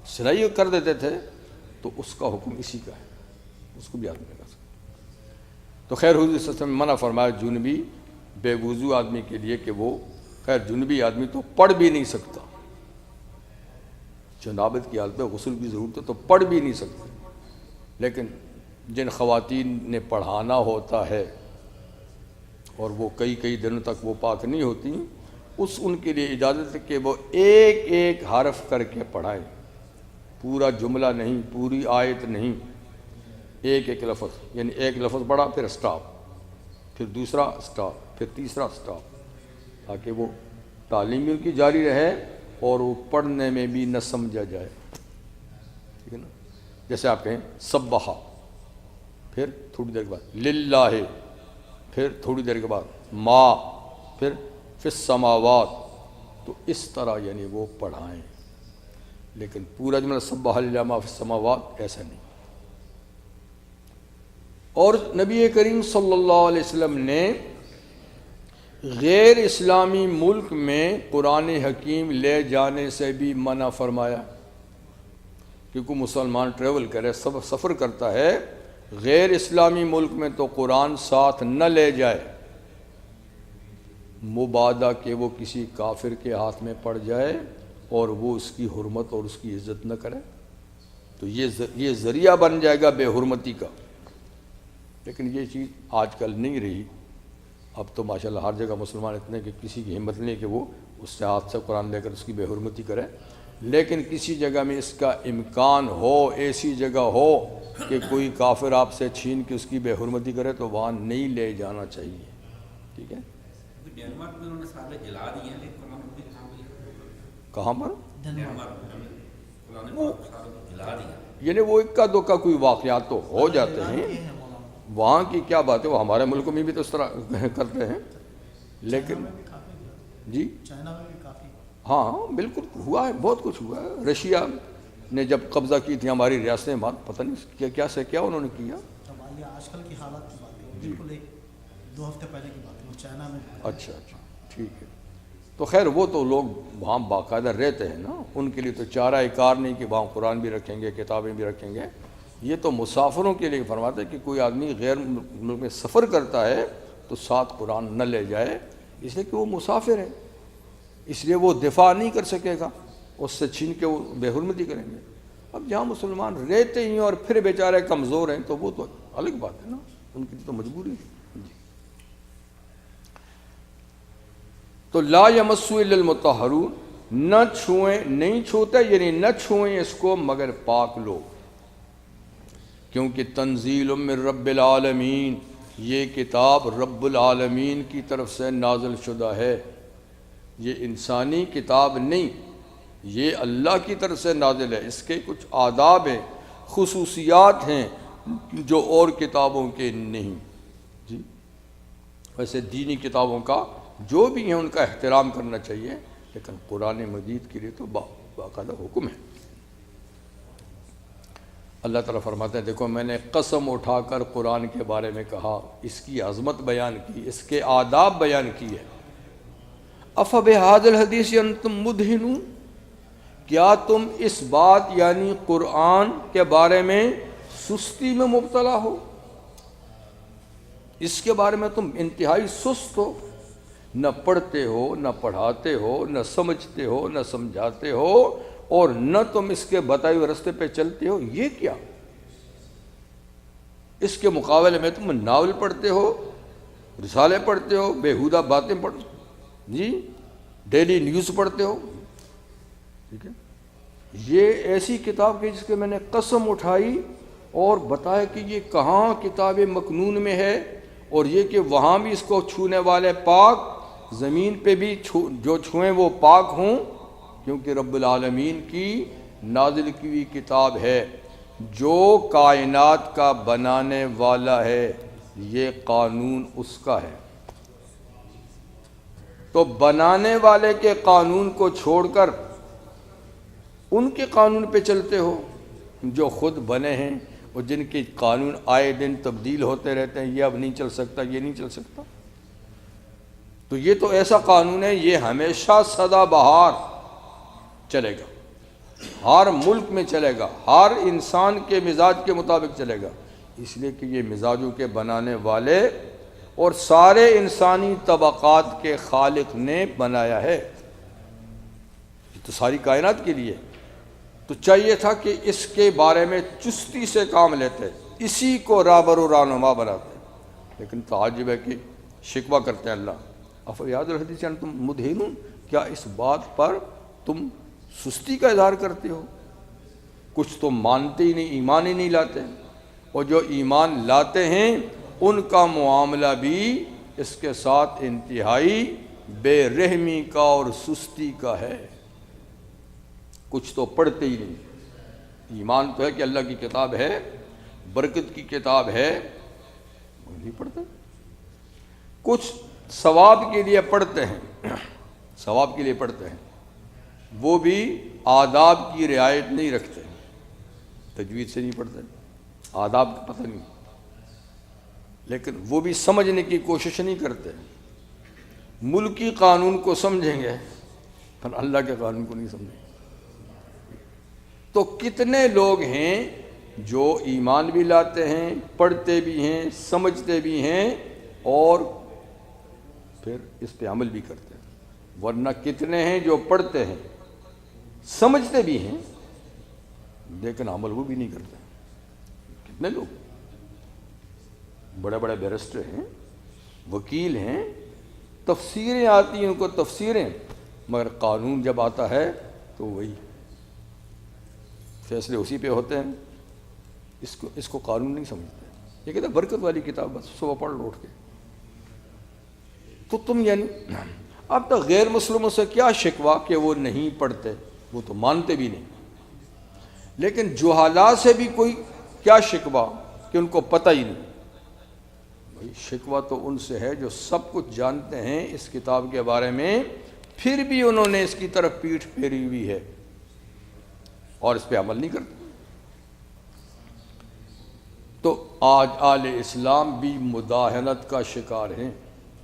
سلائی کر دیتے تھے تو اس کا حکم اسی کا ہے، اس کو بھی ہاتھ لگا سکتے ہیں۔ تو خیر حضور صلی اللہ علیہ وسلم نے منع فرمایا جنبی بے وضو آدمی کے لیے کہ وہ، خیر جنبی آدمی تو پڑھ بھی نہیں سکتا، جنابت کی حالت میں غسل کی ضرورت ہے تو پڑھ بھی نہیں سکتے، لیکن جن خواتین نے پڑھانا ہوتا ہے اور وہ کئی دنوں تک وہ پاک نہیں ہوتی، ان کے لیے اجازت ہے کہ وہ ایک ایک حرف کر کے پڑھائیں، پورا جملہ نہیں، پوری آیت نہیں، ایک ایک لفظ، یعنی ایک لفظ پڑھا پھر سٹاپ، پھر دوسرا سٹاپ، پھر تیسرا سٹاپ، تاکہ وہ تعلیم بھی ان کی جاری رہے اور وہ پڑھنے میں بھی نہ سمجھا جائے، ٹھیک ہے نا؟ جیسے آپ کہیں سبحا، پھر تھوڑی دیر کے بعد للہ، پھر تھوڑی دیر کے بعد ما، پھر فی السماوات، تو اس طرح یعنی وہ پڑھائیں، لیکن پورا جملہ سبح للہ ما فی السماوات ایسا نہیں۔ اور نبی کریم صلی اللہ علیہ وسلم نے غیر اسلامی ملک میں قرآن حکیم لے جانے سے بھی منع فرمایا، کیونکہ مسلمان ٹریول کرے، سفر کرتا ہے غیر اسلامی ملک میں تو قرآن ساتھ نہ لے جائے، مبادا کہ وہ کسی کافر کے ہاتھ میں پڑ جائے اور وہ اس کی حرمت اور اس کی عزت نہ کرے، تو یہ ذریعہ بن جائے گا بے حرمتی کا۔ لیکن یہ چیز آج کل نہیں رہی، اب تو ماشاءاللہ ہر جگہ مسلمان اتنے کہ کسی کی ہمت نہیں کہ وہ اس سے ہاتھ سے قرآن لے کر اس کی بے حرمتی کرے، لیکن کسی جگہ میں اس کا امکان ہو، ایسی جگہ ہو کہ کوئی کافر آپ سے چھین کے اس کی بے حرمتی کرے تو وہاں نہیں لے جانا چاہیے، ٹھیک ہے؟ ڈینمارک میں انہوں نے سارے جلا دیے ہیں، لیکن قرآن بھی کہاں پر؟ ڈینمارک میں قرآن پاک سارے جلا دیا، یعنی وہ اکا دکا کوئی واقعات تو ہو جاتے ہیں، وہاں کی کیا بات ہے، وہ ہمارے ملک میں بھی تو اس طرح کرتے ہیں، لیکن جی چائنا میں بھی کافی، ہاں بالکل ہوا ہے، بہت کچھ ہوا ہے۔ رشیا نے جب قبضہ کی تھی ہماری ریاستیں، بات پتہ نہیں کیا سے کیا انہوں نے کیا۔ اب آئیے آج کل کی حالات کی بات ہے، بالکل ایک 2 ہفتے پہلے کی بات ہے، وہ چائنا میں اچھا ٹھیک ہے، تو خیر وہ تو لوگ وہاں باقاعدہ رہتے ہیں نا، ان کے لیے تو چارہ کار نہیں کہ وہاں قرآن بھی رکھیں گے، کتابیں بھی رکھیں گے، یہ تو مسافروں کے لیے فرماتے ہیں کہ کوئی آدمی غیر ملک میں سفر کرتا ہے تو ساتھ قرآن نہ لے جائے، اس لیے کہ وہ مسافر ہے، اس لیے وہ دفاع نہیں کر سکے گا، اس سے چھین کے وہ بے حرمتی کریں گے۔ اب جہاں مسلمان رہتے ہی اور پھر بیچارے کمزور ہیں تو وہ تو الگ بات ہے نا، ان کی تو مجبوری ہے۔ جی تو لا یمسو الا المطہرون، نہ چھوئیں، نہیں چھوتے یعنی نہ چھوئیں اس کو مگر پاک لوگ، کیونکہ تنزیل من رب العالمین، یہ کتاب رب العالمین کی طرف سے نازل شدہ ہے، یہ انسانی کتاب نہیں، یہ اللہ کی طرف سے نازل ہے، اس کے کچھ آداب ہیں، خصوصیات ہیں جو اور کتابوں کے نہیں۔ جی ویسے دینی کتابوں کا جو بھی ہیں ان کا احترام کرنا چاہیے، لیکن قرآن مجید کے لیے تو باقاعدہ حکم ہے۔ اللہ تعالیٰ فرماتے ہیں دیکھو میں نے قسم اٹھا کر قرآن کے بارے میں کہا، اس کی عظمت بیان کی، اس کے آداب بیان کیے۔ أَفَبِهَذَا الْحَدِيثِ أَنْتُمْ مُدْهِنُونَ، کیا تم اس بات یعنی قرآن کے بارے میں سستی میں مبتلا ہو، اس کے بارے میں تم انتہائی سست ہو، نہ پڑھتے ہو، نہ پڑھاتے ہو، نہ سمجھتے ہو، نہ سمجھاتے ہو، اور نہ تم اس کے بتائے ہوئے رستے پہ چلتے ہو، یہ کیا؟ اس کے مقابلے میں تم ناول پڑھتے ہو، رسالے پڑھتے ہو، بیہودہ باتیں جی ڈیلی نیوز پڑھتے ہو، ٹھیک ہے؟ یہ ایسی کتاب کی جس کے میں نے قسم اٹھائی اور بتایا کہ یہ کہاں کتاب مکنون میں ہے، اور یہ کہ وہاں بھی اس کو چھونے والے پاک، زمین پہ بھی جو چھوئیں وہ پاک ہوں، کیونکہ رب العالمین کی نازل کی ہوئی کتاب ہے، جو کائنات کا بنانے والا ہے، یہ قانون اس کا ہے۔ تو بنانے والے کے قانون کو چھوڑ کر ان کے قانون پہ چلتے ہو جو خود بنے ہیں، اور جن کے قانون آئے دن تبدیل ہوتے رہتے ہیں، یہ اب نہیں چل سکتا، یہ نہیں چل سکتا، تو یہ تو ایسا قانون ہے یہ ہمیشہ سدا بہار چلے گا، ہر ملک میں چلے گا، ہر انسان کے مزاج کے مطابق چلے گا، اس لیے کہ یہ مزاجوں کے بنانے والے اور سارے انسانی طبقات کے خالق نے بنایا ہے، یہ تو ساری کائنات کے لیے، تو چاہیے تھا کہ اس کے بارے میں چستی سے کام لیتے، اسی کو رہبر و رہنما بناتے، لیکن تعجب ہے کہ شکوہ کرتے ہیں اللہ افیاد الحدیث انتم مدہنون، کیا اس بات پر تم سستی کا اظہار کرتے ہو؟ کچھ تو مانتے ہی نہیں، ایمان ہی نہیں لاتے، اور جو ایمان لاتے ہیں ان کا معاملہ بھی اس کے ساتھ انتہائی بے رحمی کا اور سستی کا ہے۔ کچھ تو پڑھتے ہی نہیں، ایمان تو ہے کہ اللہ کی کتاب ہے، برکت کی کتاب ہے، وہ نہیں پڑھتے۔ کچھ ثواب کے لیے پڑھتے ہیں، ثواب کے لیے پڑھتے ہیں، وہ بھی آداب کی رعایت نہیں رکھتے، تجوید سے نہیں پڑھتے، آداب کا پتہ نہیں، لیکن وہ بھی سمجھنے کی کوشش نہیں کرتے۔ ملکی قانون کو سمجھیں گے پر اللہ کے قانون کو نہیں سمجھیں گے۔ تو کتنے لوگ ہیں جو ایمان بھی لاتے ہیں، پڑھتے بھی ہیں، سمجھتے بھی ہیں، اور پھر اس پہ عمل بھی کرتے ہیں، ورنہ کتنے ہیں جو پڑھتے ہیں، سمجھتے بھی ہیں، لیکن عمل وہ بھی نہیں کرتے۔ کتنے لوگ بڑے بڑے بیرسٹر ہیں، وکیل ہیں، تفسیریں آتی ہیں ان کو تفسیریں، مگر قانون جب آتا ہے تو وہی فیصلے اسی پہ ہوتے ہیں، اس کو قانون نہیں سمجھتے۔ یہ کہتے ہیں برکت والی کتاب، بس صبح پڑھ لو اٹھ کے۔ تو تم یعنی اب تک غیر مسلموں سے کیا شکوہ کہ وہ نہیں پڑھتے، وہ تو مانتے بھی نہیں، لیکن جہالا سے بھی کوئی کیا شکوہ کہ ان کو پتہ ہی نہیں۔ بھائی شکوہ تو ان سے ہے جو سب کچھ جانتے ہیں اس کتاب کے بارے میں، پھر بھی انہوں نے اس کی طرف پیٹھ پھیری ہوئی ہے اور اس پہ عمل نہیں کرتے۔ تو آج اہل اسلام بھی مداہنت کا شکار ہیں،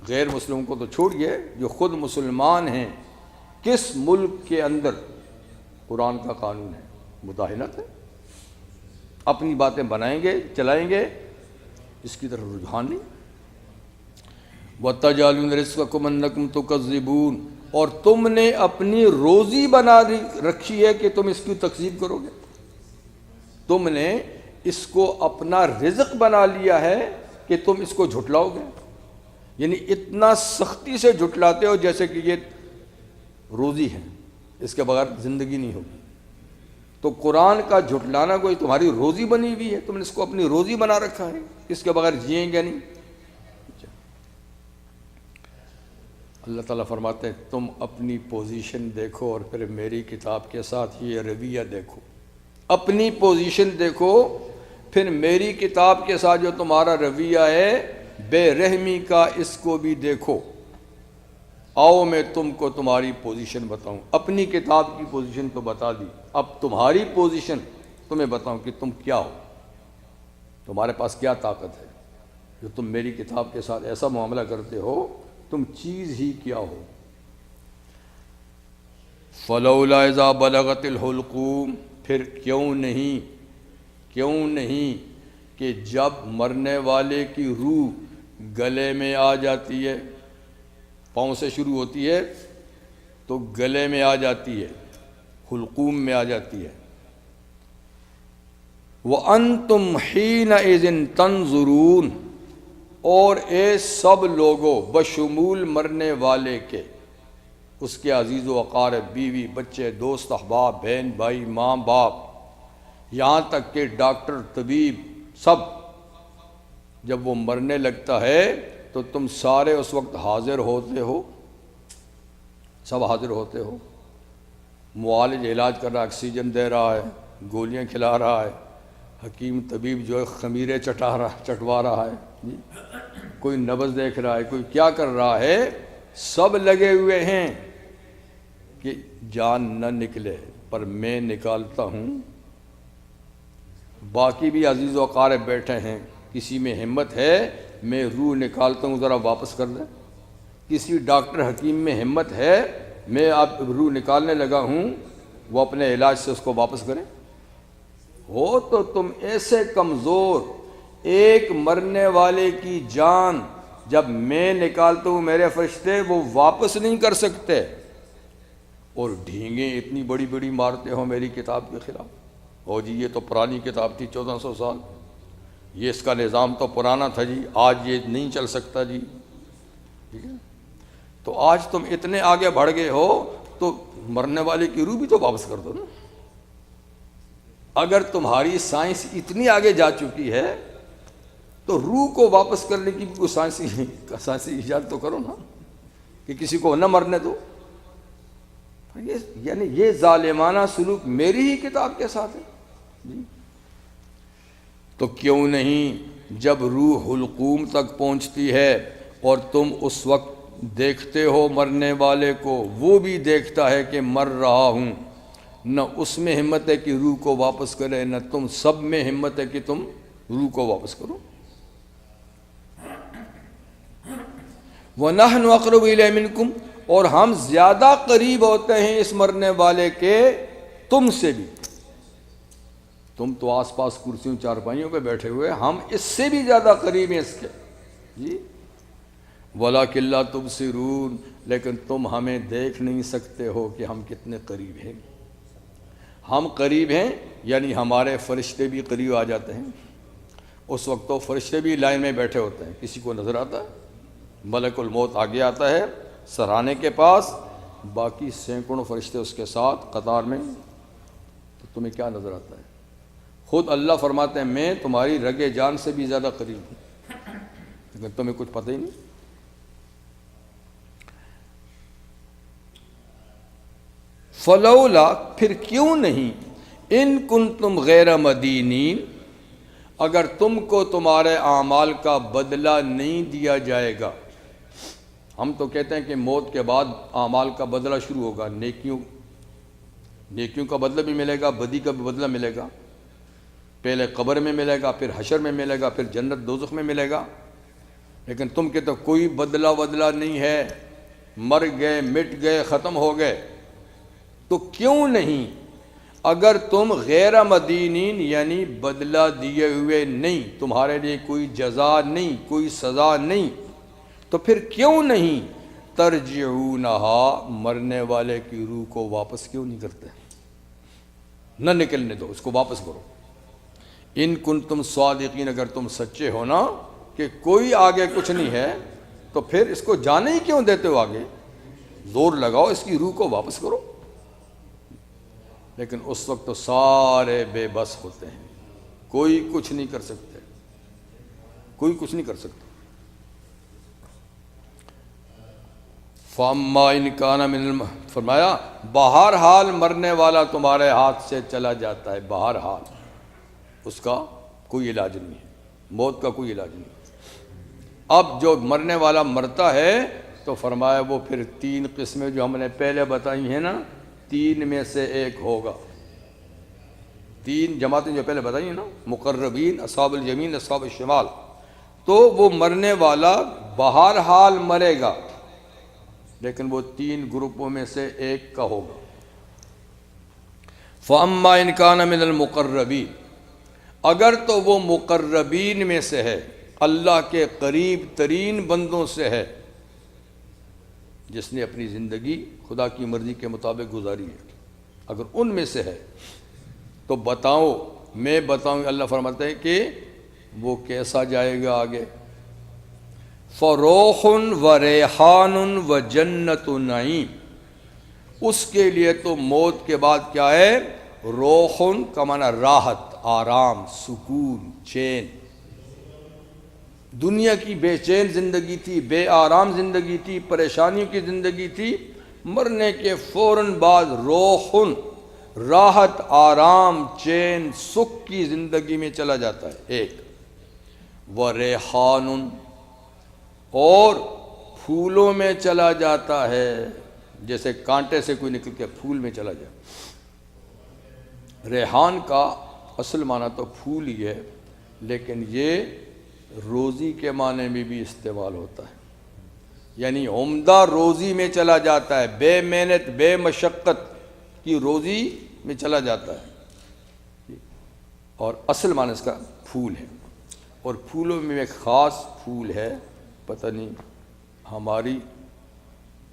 غیر مسلموں کو تو چھوڑیے، جو خود مسلمان ہیں، کس ملک کے اندر قرآن کا قانون ہے؟ مداہنت ہے، اپنی باتیں بنائیں گے، چلائیں گے، اس کی طرف رجحان نہیں۔ وَتَجْعَلُونَ رِزْقَكُمْ أَنَّكُمْ تُكَذِّبُونَ، اور تم نے اپنی روزی بنا رکھی ہے کہ تم اس کی تکذیب کرو گے، تم نے اس کو اپنا رزق بنا لیا ہے کہ تم اس کو جھٹلاؤ گے، یعنی اتنا سختی سے جھٹلاتے ہو جیسے کہ یہ روزی ہے، اس کے بغیر زندگی نہیں ہوگی۔ تو قرآن کا جھٹلانا کوئی تمہاری روزی بنی ہوئی ہے، تم نے اس کو اپنی روزی بنا رکھا ہے، اس کے بغیر جئیں گے نہیں۔ اللہ تعالیٰ فرماتے ہیں تم اپنی پوزیشن دیکھو اور پھر میری کتاب کے ساتھ یہ رویہ دیکھو، اپنی پوزیشن دیکھو، پھر میری کتاب کے ساتھ جو تمہارا رویہ ہے بے رحمی کا، اس کو بھی دیکھو۔ آؤ میں تم کو تمہاری پوزیشن بتاؤں، اپنی کتاب کی پوزیشن تو بتا دی، اب تمہاری پوزیشن تمہیں بتاؤں کہ تم کیا ہو، تمہارے پاس کیا طاقت ہے جو تم میری کتاب کے ساتھ ایسا معاملہ کرتے ہو، تم چیز ہی کیا ہو۔ فَلَوْلَا إِذَا بَلَغَتِ الْحُلْقُومَ، پھر کیوں نہیں کہ جب مرنے والے کی روح گلے میں آ جاتی ہے، پاؤں سے شروع ہوتی ہے تو گلے میں آ جاتی ہے، حلقوم میں آ جاتی ہے۔ وَأَنْتُمْ حِينَئِذٍ تَنْظُرُونَ، اور اے سب لوگوں بشمول مرنے والے کے، اس کے عزیز و اقارب، بیوی، بچے، دوست، احباب، بہن بھائی، ماں باپ، یہاں تک کہ ڈاکٹر، طبیب، سب جب وہ مرنے لگتا ہے تو تم سارے اس وقت حاضر ہوتے ہو، سب حاضر ہوتے ہو۔ معالج علاج کر رہا ہے، آکسیجن دے رہا ہے، گولیاں کھلا رہا ہے، حکیم طبیب جو ہے خمیرے چٹوا رہا ہے، جی، کوئی نبض دیکھ رہا ہے، کوئی کیا کر رہا ہے، سب لگے ہوئے ہیں کہ جان نہ نکلے، پر میں نکالتا ہوں۔ باقی بھی عزیز و اقارب بیٹھے ہیں، کسی میں ہمت ہے میں روح نکالتا ہوں ذرا واپس کر دیں، کسی ڈاکٹر حکیم میں ہمت ہے میں اب روح نکالنے لگا ہوں، وہ اپنے علاج سے اس کو واپس کریں۔ ہو تو تم ایسے کمزور، ایک مرنے والے کی جان جب میں نکالتا ہوں میرے فرشتے وہ واپس نہیں کر سکتے، اور ڈھینگیں اتنی بڑی بڑی مارتے ہو میری کتاب کے خلاف، اور جی یہ تو پرانی کتاب تھی 1400 سال، یہ اس کا نظام تو پرانا تھا جی، آج یہ نہیں چل سکتا جی، ٹھیک ہے؟ تو آج تم اتنے آگے بڑھ گئے ہو تو مرنے والے کی روح بھی تو واپس کر دو نا۔ اگر تمہاری سائنس اتنی آگے جا چکی ہے تو روح کو واپس کرنے کی کوئی سائنسی ایجاد تو کرو نا، کہ کسی کو نہ مرنے دو۔ یعنی یہ ظالمانہ سلوک میری ہی کتاب کے ساتھ ہے جی۔ تو کیوں نہیں جب روح حلقوم تک پہنچتی ہے اور تم اس وقت دیکھتے ہو مرنے والے کو، وہ بھی دیکھتا ہے کہ مر رہا ہوں، نہ اس میں ہمت ہے کہ روح کو واپس کرے، نہ تم سب میں ہمت ہے کہ تم روح کو واپس کرو۔ وَنَحْنُ أَقْرَبُ إِلَيْهِ مِنْكُمْ، اور ہم زیادہ قریب ہوتے ہیں اس مرنے والے کے تم سے بھی۔ تم تو آس پاس کرسیوں چارپائیوں پہ بیٹھے ہوئے، ہم اس سے بھی زیادہ قریب ہیں اس کے جی۔ وَلَٰكِن لَا تُبْصِرُونَ، لیکن تم ہمیں دیکھ نہیں سکتے ہو کہ ہم کتنے قریب ہیں۔ ہم قریب ہیں یعنی ہمارے فرشتے بھی قریب آ جاتے ہیں، اس وقت تو فرشتے بھی لائن میں بیٹھے ہوتے ہیں، کسی کو نظر آتا ہے؟ ملک الموت آگے آتا ہے سرانے کے پاس، باقی سینکڑوں فرشتے اس کے ساتھ قطار میں، تو تمہیں کیا نظر آتا ہے؟ خود اللہ فرماتے ہیں میں تمہاری رگ جان سے بھی زیادہ قریب ہوں، لیکن تمہیں کچھ پتہ ہی نہیں۔ فلولا، پھر کیوں نہیں، ان کنتم غیر مدینین، اگر تم کو تمہارے اعمال کا بدلہ نہیں دیا جائے گا۔ ہم تو کہتے ہیں کہ موت کے بعد اعمال کا بدلہ شروع ہوگا، نیکیوں کا بدلہ بھی ملے گا، بدی کا بھی بدلہ ملے گا، پہلے قبر میں ملے گا، پھر حشر میں ملے گا، پھر جنت دوزخ میں ملے گا۔ لیکن تم کہتے ہو کوئی بدلہ نہیں ہے، مر گئے، مٹ گئے، ختم ہو گئے۔ تو کیوں نہیں، اگر تم غیر مدینین یعنی بدلہ دیے ہوئے نہیں، تمہارے لیے کوئی جزا نہیں، کوئی سزا نہیں، تو پھر کیوں نہیں ترجعونہا، مرنے والے کی روح کو واپس کیوں نہیں کرتے؟ نہ نکلنے دو، اس کو واپس کرو۔ ان کنتم صادقین، اگر تم سچے ہو نا کہ کوئی آگے کچھ نہیں ہے، تو پھر اس کو جانے ہی کیوں دیتے ہو آگے؟ زور لگاؤ، اس کی روح کو واپس کرو۔ لیکن اس وقت تو سارے بے بس ہوتے ہیں، کوئی کچھ نہیں کر سکتے، کوئی کچھ نہیں کر سکتا۔ فَأَمَّا إِنْ كَانَ مِنَ فرمایا بہرحال مرنے والا تمہارے ہاتھ سے چلا جاتا ہے، بہرحال اس کا کوئی علاج نہیں ہے، موت کا کوئی علاج نہیں۔ اب جو مرنے والا مرتا ہے تو فرمایا وہ پھر 3 قسمیں جو ہم نے پہلے بتائی ہیں نا، 3 میں سے ایک ہوگا۔ 3 جماعتیں جو پہلے بتائی ہیں نا، مقربین، اصحاب الیمین، اصحاب الشمال، تو وہ مرنے والا بہرحال مرے گا، لیکن وہ 3 گروپوں میں سے ایک کا ہوگا۔ فَأَمَّا إِنْ كَانَ مِنَ الْمُقَرَّبِينَ، اگر تو وہ مقربین میں سے ہے، اللہ کے قریب ترین بندوں سے ہے، جس نے اپنی زندگی خدا کی مرضی کے مطابق گزاری ہے، اگر ان میں سے ہے تو بتاؤ، میں بتاؤں۔ اللہ فرماتے ہیں کہ وہ کیسا جائے گا آگے، فروح و ریحان و جنت نعیم، اس کے لیے تو موت کے بعد کیا ہے؟ روح کا معنی راحت، آرام، سکون، چین۔ دنیا کی بے چین زندگی تھی، بے آرام زندگی تھی، پریشانیوں کی زندگی تھی، مرنے کے فوراً بعد روح، راحت، آرام، چین، سکھ کی زندگی میں چلا جاتا ہے ایک۔ وہ ریحان، اور پھولوں میں چلا جاتا ہے، جیسے کانٹے سے کوئی نکل کے پھول میں چلا جائے۔ ریحان کا اصل معنی تو پھول ہی ہے، لیکن یہ روزی کے معنی میں بھی استعمال ہوتا ہے، یعنی عمدہ روزی میں چلا جاتا ہے، بے محنت بے مشقت کی روزی میں چلا جاتا ہے، اور اصل معنی اس کا پھول ہے۔ اور پھولوں میں ایک خاص پھول ہے، پتہ نہیں ہماری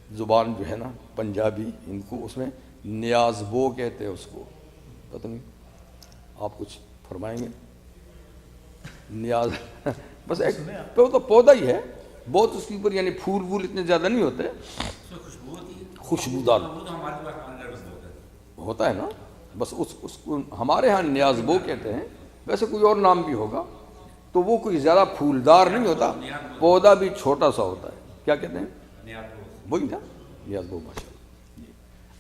زبان جو ہے نا پنجابی، ان کو اس میں نیاز بو کہتے ہیں اس کو، پتہ نہیں آپ کچھ فرمائیں گے؟ نیاز بس ایک تو پودا ہی ہے، بہت اس کے اوپر یعنی پھول وول اتنے زیادہ نہیں ہوتے، اس میں خوشبو ہوتی ہے، خوشبودار وہ تو ہمارے پاس اندر بس ہوتا ہے۔ ہوتا ہے نا، بس اس کو ہمارے ہاں نیاز بو کہتے ہیں، ویسے کوئی اور نام بھی ہوگا، تو وہ کوئی زیادہ پھولدار نہیں ہوتا، پودا بھی چھوٹا سا ہوتا ہے، کیا کہتے ہیں؟ وہی نا نیاز بو، ماشاء اللہ،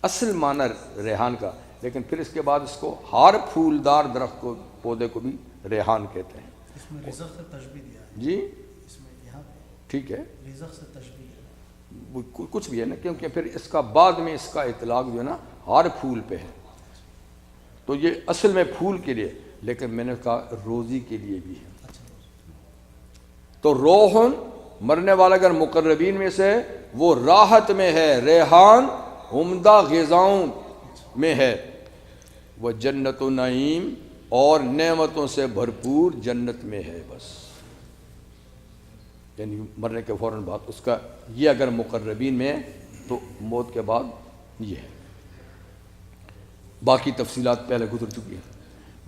اصل معنی ریحان کا، لیکن پھر اس کے بعد اس کو ہر پھولدار درخت کو پودے کو بھی ریحان کہتے ہیں۔ اس میں رزق سے تشبیہ دیا ہے، جی اس میں یہاں پہ ٹھیک ہے، رزق سے تشبیہ ہے، وہ کچھ بھی ہے نا، کیونکہ پھر اس کا بعد میں اس کا اطلاق جو ہے نا ہر پھول پہ ہے، تو یہ اصل میں پھول کے لیے، لیکن میں نے کہا روزی کے لیے بھی ہے۔ تو روحن مرنے والا اگر مقربین میں سے وہ راحت میں ہے، ریحان عمدہ غذاؤں میں ہے، وہ جنت و نعیم اور نعمتوں سے بھرپور جنت میں ہے، بس یعنی مرنے کے فوراً بعد اس کا یہ اگر مقربین میں ہے تو موت کے بعد یہ ہے۔ باقی تفصیلات پہلے گزر چکی ہیں۔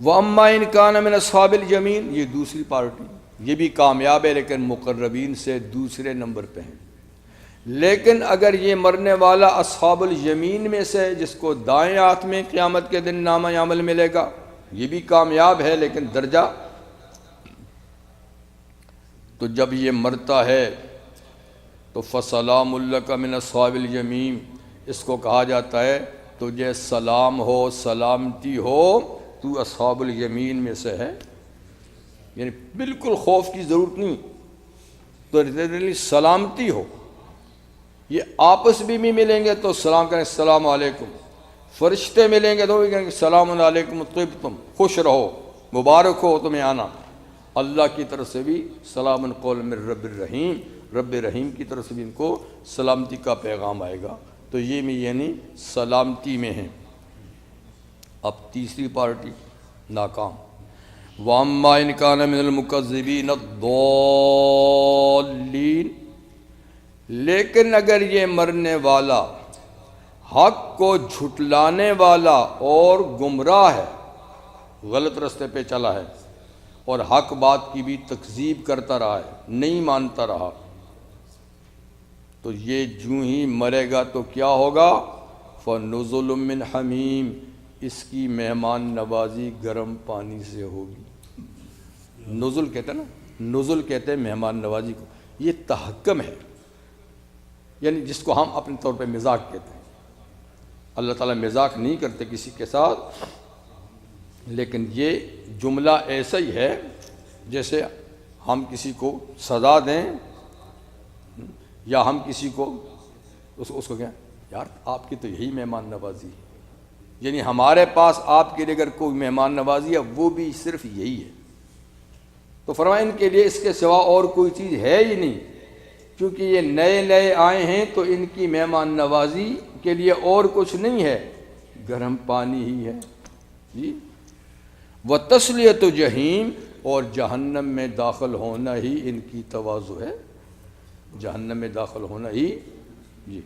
وَأَمَّا إِنْ كَانَ مِنْ أَصْحَابِ الْيَمِينِ، یہ دوسری پارٹی، یہ بھی کامیاب ہے لیکن مقربین سے دوسرے نمبر پہ ہیں۔ لیکن اگر یہ مرنے والا اصحاب الیمین میں سے جس کو دائیں ہاتھ میں قیامت کے دن نامہ عمل ملے گا، یہ بھی کامیاب ہے لیکن درجہ، تو جب یہ مرتا ہے تو فَسَلَامُ لَكَ مِنْ أَصْحَابِ الْيَمِينِ، اس کو کہا جاتا ہے تجھے سلام ہو، سلامتی ہو، تو اصحاب الیمین میں سے ہے، یعنی بالکل خوف کی ضرورت نہیں، تو سلامتی ہو۔ یہ آپس بھی ملیں گے تو سلام کریں السلام علیکم، فرشتے ملیں گے تو بھی کہیں گے السلام علیکم طبتم، خوش رہو، مبارک ہو تمہیں آنا۔ اللہ کی طرف سے بھی سلام قول من رب الرحیم، رب رحیم کی طرف سے بھی ان کو سلامتی کا پیغام آئے گا، تو یہ بھی یعنی سلامتی میں ہیں۔ اب تیسری پارٹی ناکام۔ وَأَمَّا إِنْ كَانَ مِنَ الْمُكَذِّبِينَ الضَّالِّينَ، لیکن اگر یہ مرنے والا حق کو جھٹلانے والا اور گمراہ ہے، غلط رستے پہ چلا ہے اور حق بات کی بھی تکذیب کرتا رہا ہے، نہیں مانتا رہا، تو یہ جو ہی مرے گا تو کیا ہوگا؟ فَنُزُلٌ مِّنْ حَمِيمٍ، اس کی مہمان نوازی گرم پانی سے ہوگی۔ نزل کہتے ہیں نا، نزل کہتے ہیں مہمان نوازی کو، یہ تحکم ہے، یعنی جس کو ہم اپنے طور پہ مزاق کہتے ہیں۔ اللہ تعالیٰ مزاق نہیں کرتے کسی کے ساتھ، لیکن یہ جملہ ایسا ہی ہے جیسے ہم کسی کو سزا دیں یا ہم کسی کو اس کو کہیں یار آپ کی تو یہی مہمان نوازی ہے، یعنی ہمارے پاس آپ کے لیے اگر کوئی مہمان نوازی ہے وہ بھی صرف یہی ہے۔ تو فرمایا ان کے لیے اس کے سوا اور کوئی چیز ہے ہی نہیں، کیونکہ یہ نئے نئے آئے ہیں تو ان کی مہمان نوازی کے لیے اور کچھ نہیں ہے، گرم پانی ہی ہے جی۔ وَتَصْلِيَةُ جَحِيمٍ، اور جہنم میں داخل ہونا ہی ان کی تواضع ہے، جہنم میں داخل ہونا ہی جی۔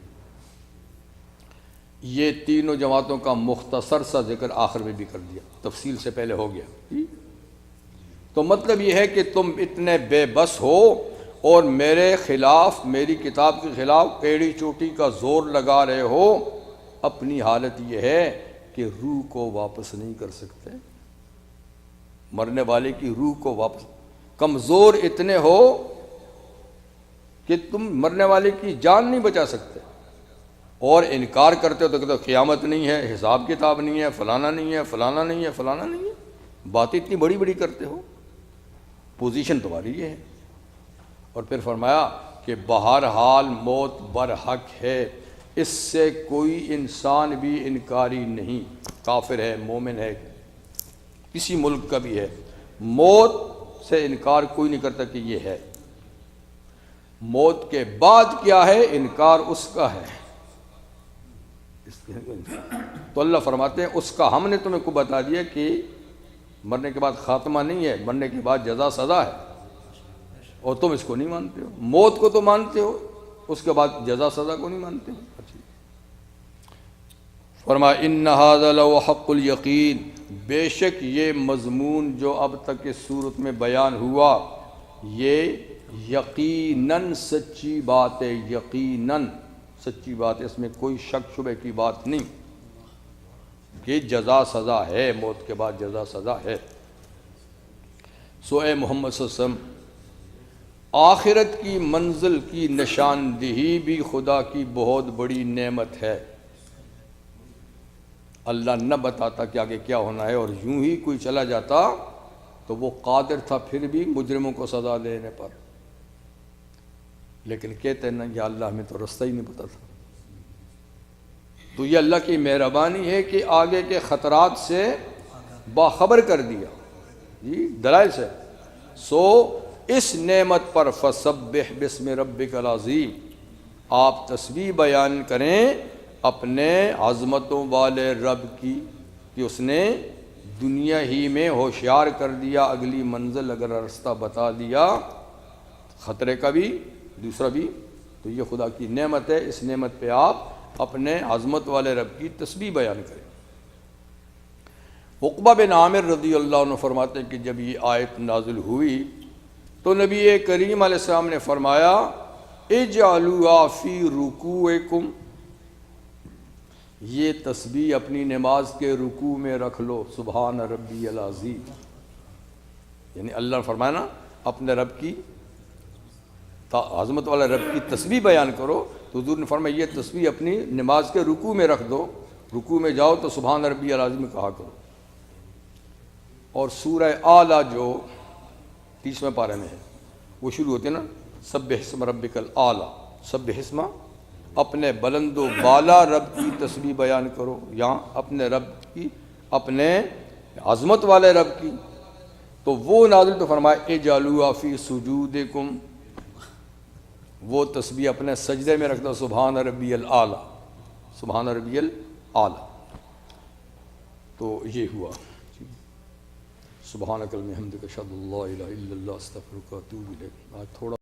یہ تینوں جماعتوں کا مختصر سا ذکر آخر میں بھی کر دیا، تفصیل سے پہلے ہو گیا جی۔ تو مطلب یہ ہے کہ تم اتنے بے بس ہو اور میرے خلاف، میری کتاب کے خلاف ایڑی چوٹی کا زور لگا رہے ہو، اپنی حالت یہ ہے کہ روح کو واپس نہیں کر سکتے، مرنے والے کی روح کو واپس، کمزور اتنے ہو کہ تم مرنے والے کی جان نہیں بچا سکتے، اور انکار کرتے ہو تو کہتے ہو قیامت نہیں ہے، حساب کتاب نہیں ہے، فلانا نہیں ہے، فلانا نہیں ہے، فلانا نہیں ہے، باتیں اتنی بڑی بڑی کرتے ہو، پوزیشن تمہاری یہ ہے۔ اور پھر فرمایا کہ بہرحال موت برحق ہے، اس سے کوئی انسان بھی انکاری نہیں، کافر ہے، مومن ہے، کسی ملک کا بھی ہے، موت سے انکار کوئی نہیں کرتا کہ یہ ہے۔ موت کے بعد کیا ہے، انکار اس کا ہے۔ تو اللہ فرماتے ہیں اس کا ہم نے تمہیں کو بتا دیا کہ مرنے کے بعد خاتمہ نہیں ہے، مرنے کے بعد جزا سزا ہے، اور تم اس کو نہیں مانتے ہو، موت کو تو مانتے ہو اس کے بعد جزا سزا کو نہیں مانتے ہیں. اچھا فرمایا ان ھذا لہو حق الیقین، بے شک یہ مضمون جو اب تک اس صورت میں بیان ہوا یہ یقیناً سچی بات ہے، یقیناً سچی بات ہے، اس میں کوئی شک شبہ کی بات نہیں کہ جزا سزا ہے، موت کے بعد جزا سزا ہے. سو اے محمد صلی اللہ علیہ وسلم، آخرت کی منزل کی نشاندہی بھی خدا کی بہت بڑی نعمت ہے. اللہ نہ بتاتا کہ آگے کیا ہونا ہے اور یوں ہی کوئی چلا جاتا تو وہ قادر تھا پھر بھی مجرموں کو سزا دینے پر، لیکن کہتے ہیں نا یا اللہ ہمیں تو رستہ ہی نہیں پتا تھا. تو یہ اللہ کی مہربانی ہے کہ آگے کے خطرات سے باخبر کر دیا جی دلائل سے. سو اس نعمت پر فسبح بسم ربک العظیم، آپ تسبیح بیان کریں اپنے عظمتوں والے رب کی کہ اس نے دنیا ہی میں ہوشیار کر دیا، اگلی منزل اگر راستہ بتا دیا، خطرے کا بھی دوسرا بھی. تو یہ خدا کی نعمت ہے، اس نعمت پہ آپ اپنے عظمت والے رب کی تسبیح بیان کریں. عقبہ بن عامر رضی اللہ عنہ فرماتے ہیں کہ جب یہ آیت نازل ہوئی تو نبی کریم علیہ السلام نے فرمایا اجعلوا فی رکوعکم، یہ تسبیح اپنی نماز کے رکوع میں رکھ لو، سبحان ربی العظیم. یعنی اللہ نے فرمایا نا اپنے رب کی عظمت والا رب کی تسبیح بیان کرو، تو حضور نے فرمایا یہ تسبیح اپنی نماز کے رکوع میں رکھ دو، رکوع میں جاؤ تو سبحان ربی العظیم کہا کرو. اور سورہ اعلیٰ جو 30ویں پارے میں ہے وہ شروع ہوتے ہیں نا سبح اسم ربک الاعلیٰ، سبح اسم، اپنے بلند و بالا رب کی تسبیح بیان کرو، یہاں اپنے رب کی، اپنے عظمت والے رب کی. تو وہ نازل تو فرمایا اجعلوا فی سجودکم، وہ تسبیح اپنے سجدے میں رکھ دو، سبحان ربی الاعلیٰ، سبحان ربی الاعلیٰ. تو یہ ہوا. سبحانک اللہم وبحمدک اشہد ان لا الہ الا اللہ استغفرک و اتوب الیک. آج تھوڑا